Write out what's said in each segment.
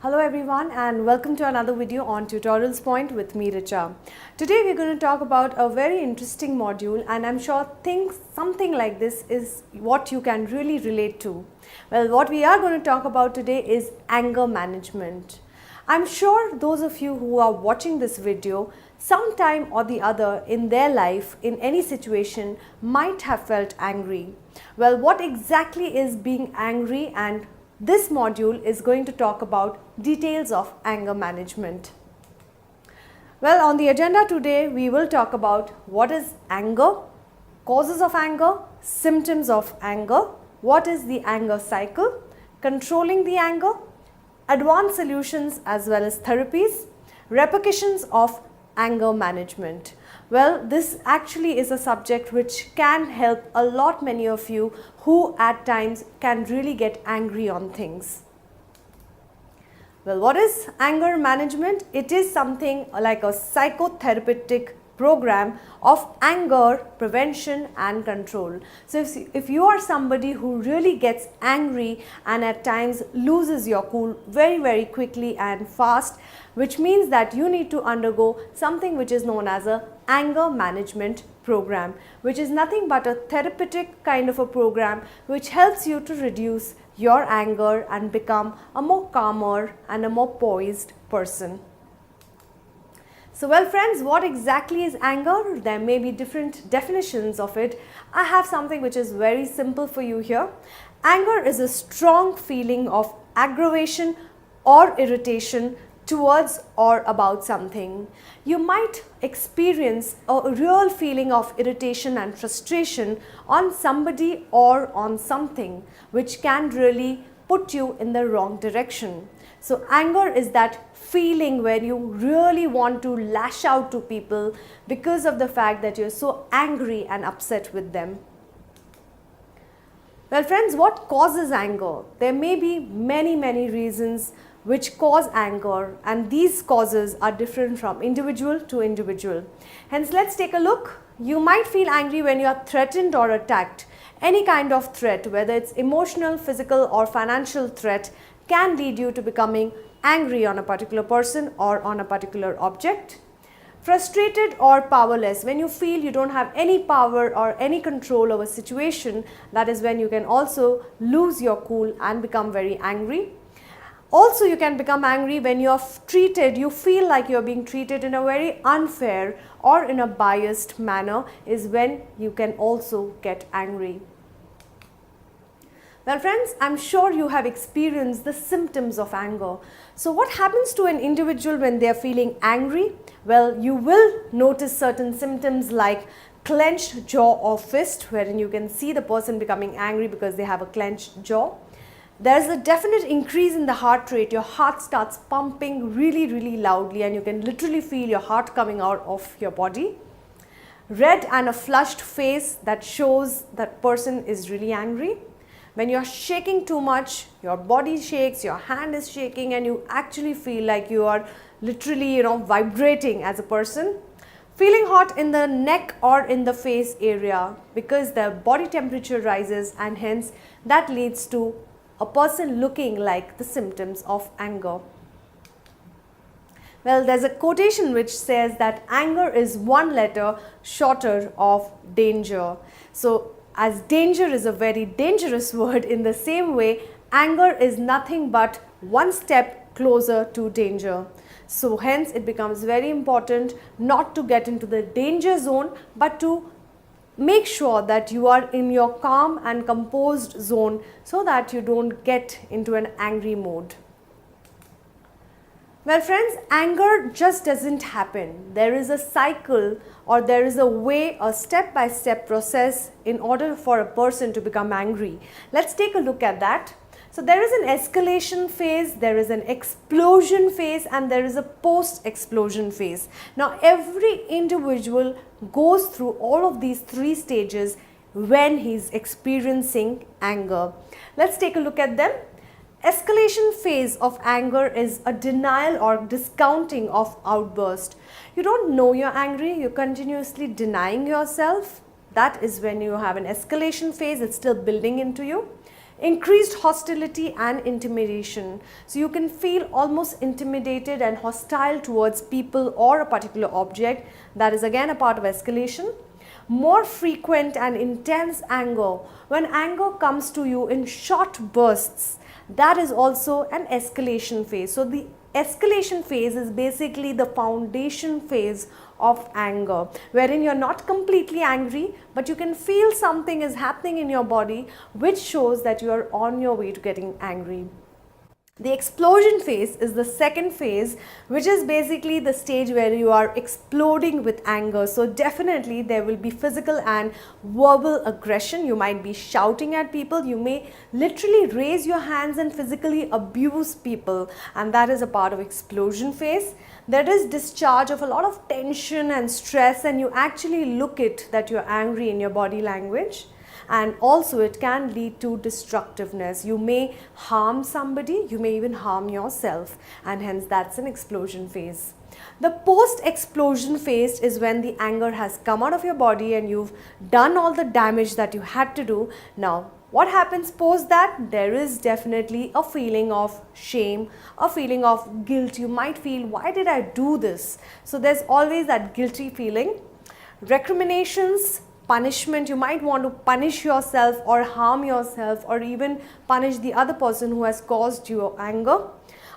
Hello everyone and welcome to another video on Tutorials Point with me Richa. Today we're going to talk about a very interesting module and I'm sure something like this is what you can really relate to. Well, what we are going to talk about today is anger management. I'm sure those of you who are watching this video sometime or the other in their life in any situation might have felt angry. Well, what exactly is being angry, and this module is going to talk about details of anger management. Well, on the agenda today, we will talk about what is anger, causes of anger, symptoms of anger, what is the anger cycle, controlling the anger, advanced solutions as well as therapies, repercussions of anger management. Well, this actually is a subject which can help a lot many of you who at times can really get angry on things. Well, what is anger management? It is something like a psychotherapeutic program of anger prevention and control. So if you are somebody who really gets angry and at times loses your cool very quickly and fast, which means that you need to undergo something which is known as a anger management program, which is nothing but a therapeutic kind of a program which helps you to reduce your anger and become a more calmer and a more poised person. So well friends, what exactly is anger? There may be different definitions of it. I have something which is very simple for you here. Anger is a strong feeling of aggravation or irritation towards or about something. You might experience a real feeling of irritation and frustration on somebody or on something which can really put you in the wrong direction. So anger is that feeling where you really want to lash out to people because of the fact that you're so angry and upset with them. Well friends, what causes anger? There may be many reasons which cause anger, and these causes are different from individual to individual. Hence, let's take a look. You might feel angry when you are threatened or attacked. Any kind of threat, whether it's emotional, physical or financial threat, can lead you to becoming angry on a particular person or on a particular object. Frustrated or powerless, when you feel you don't have any power or any control over a situation, that is when you can also lose your cool and become very angry. Also, you can become angry when you feel like you're being treated in a very unfair or in a biased manner, is when you can also get angry. Well friends, I'm sure you have experienced the symptoms of anger. So what happens to an individual when they are feeling angry? Well, you will notice certain symptoms like clenched jaw or fist, wherein you can see the person becoming angry because they have a clenched jaw. There is a definite increase in the heart rate. Your heart starts pumping really loudly and you can literally feel your heart coming out of your body. Red and a flushed face, that shows that person is really angry. When you are shaking too much, your body shakes, your hand is shaking and you actually feel like you are literally vibrating as a person. Feeling hot in the neck or in the face area because the body temperature rises, and hence that leads to a person looking like the symptoms of anger. Well, there's a quotation which says that anger is one letter shorter of danger. So as danger is a very dangerous word, in the same way anger is nothing but one step closer to danger. So hence it becomes very important not to get into the danger zone, but to make sure that you are in your calm and composed zone so that you don't get into an angry mode. Well friends, anger just doesn't happen. There is a cycle, or there is a way, a step-by-step process in order for a person to become angry. Let's take a look at that. So there is an escalation phase, there is an explosion phase, and there is a post-explosion phase. Now every individual goes through all of these three stages when he's experiencing anger. Let's take a look at them. Escalation phase of anger is a denial or discounting of outburst. You don't know you're angry, you're continuously denying yourself. That is when you have an escalation phase, it's still building into you. increased hostility and intimidation. So you can feel almost intimidated and hostile towards people or a particular object. That is again a part of escalation. More frequent and intense anger. When anger comes to you in short bursts, that is also an escalation phase. So the escalation phase is basically the foundation phase of anger, wherein you're not completely angry, but you can feel something is happening in your body which shows that you are on your way to getting angry. The explosion phase is the second phase, which is basically the stage where you are exploding with anger. So definitely there will be physical and verbal aggression. You might be shouting at people. You may literally raise your hands and physically abuse people, and that is a part of explosion phase. There is discharge of a lot of tension and stress, and you actually look it that you're angry in your body language. And also it can lead to destructiveness. You may harm somebody, you may even harm yourself, and hence that's an explosion phase. The post-explosion phase is when the anger has come out of your body and you've done all the damage that you had to do. Now, what happens post that? There is definitely a feeling of shame, a feeling of guilt. You might feel, why did I do this? So there's always that guilty feeling. Recriminations, punishment. You might want to punish yourself or harm yourself or even punish the other person who has caused your anger.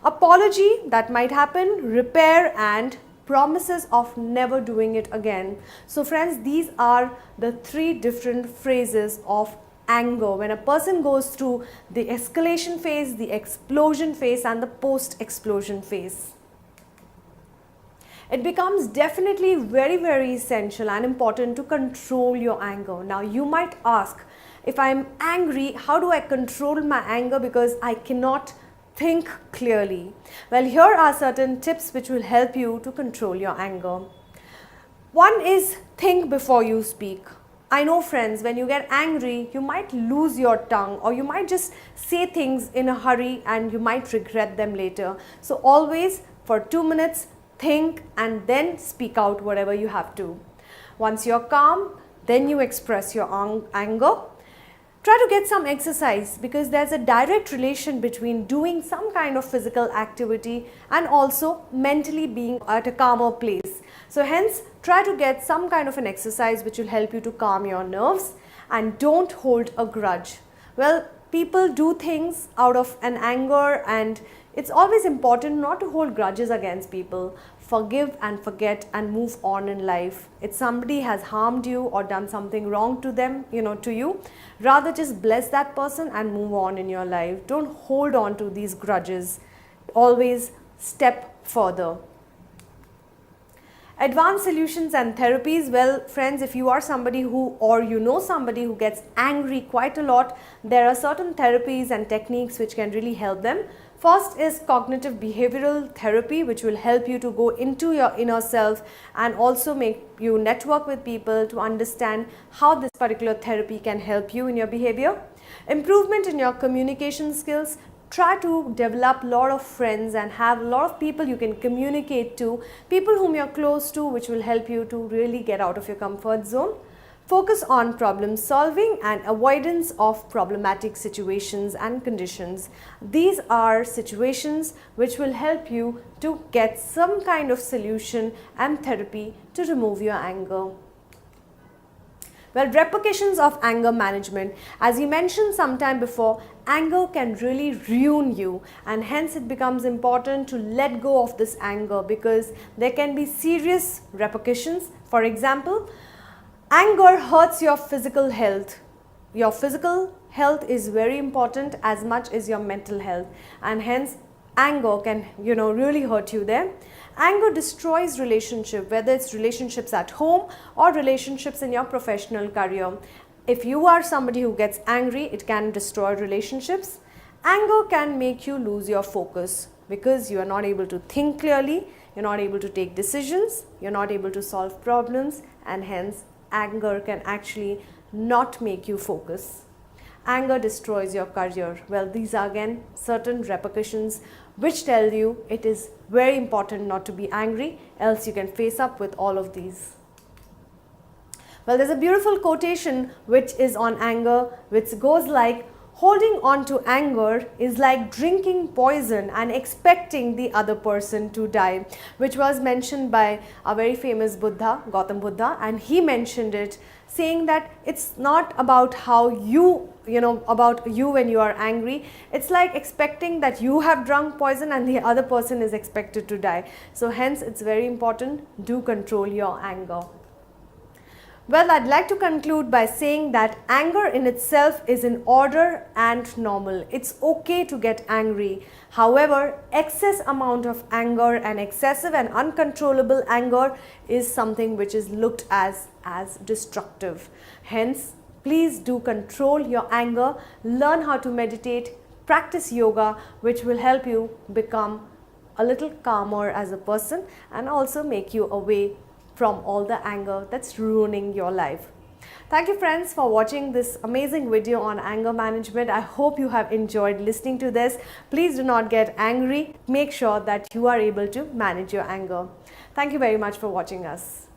Apology, that might happen. Repair and promises of never doing it again. So friends, these are the three different phases of anger when a person goes through the escalation phase, the explosion phase and the post-explosion phase. It becomes definitely very essential and important to control your anger. Now you might ask, if I'm angry, how do I control my anger because I cannot think clearly? Well, here are certain tips which will help you to control your anger. One is think before you speak. I know friends, when you get angry, you might lose your tongue or you might just say things in a hurry and you might regret them later. So always for 2 minutes, think and then speak out whatever you have to. Once you're calm, then you express your anger. Try to get some exercise because there's a direct relation between doing some kind of physical activity and also mentally being at a calmer place. So hence, try to get some kind of an exercise which will help you to calm your nerves, and don't hold a grudge. Well, people do things out of an anger, and it's always important not to hold grudges against people. Forgive and forget and move on in life. If somebody has harmed you or done something wrong to them, to you, rather just bless that person and move on in your life. Don't hold on to these grudges. Always step further. Advanced solutions and therapies. Well, friends, if you are somebody who, or you know somebody who gets angry quite a lot, there are certain therapies and techniques which can really help them. First is cognitive behavioral therapy, which will help you to go into your inner self and also make you network with people to understand how this particular therapy can help you in your behavior. Improvement in your communication skills. Try to develop a lot of friends and have a lot of people you can communicate to, people whom you're close to, which will help you to really get out of your comfort zone. Focus on problem solving and avoidance of problematic situations and conditions. These are situations which will help you to get some kind of solution and therapy to remove your anger. Well, repercussions of anger management. As we mentioned sometime before, anger can really ruin you, and hence it becomes important to let go of this anger because there can be serious repercussions. For example, anger hurts your physical health. Your physical health is very important as much as your mental health, and hence anger can really hurt you there. Anger destroys relationship, whether it's relationships at home or relationships in your professional career. If you are somebody who gets angry, it can destroy relationships. Anger can make you lose your focus because you are not able to think clearly, you're not able to take decisions, you're not able to solve problems, and hence anger can actually not make you focus. Anger destroys your career. Well, these are again certain repercussions which tell you it is very important not to be angry, else you can face up with all of these. Well, there's a beautiful quotation which is on anger, which goes like, Holding on to anger is like drinking poison and expecting the other person to die, which was mentioned by a very famous Buddha, Gautam Buddha, and he mentioned it saying that it's not about how about you when you are angry. It's like expecting that you have drunk poison and the other person is expected to die. So hence it's very important, do control your anger. Well, I'd like to conclude by saying that anger in itself is in order and normal. It's okay to get angry. However, excess amount of anger and excessive and uncontrollable anger is something which is looked as destructive. Hence, please do control your anger, learn how to meditate, practice yoga, which will help you become a little calmer as a person and also make you away from all the anger that's ruining your life. Thank you friends for watching this amazing video on anger management. I hope you have enjoyed listening to this. Please do not get angry. Make sure that you are able to manage your anger. Thank you very much for watching us.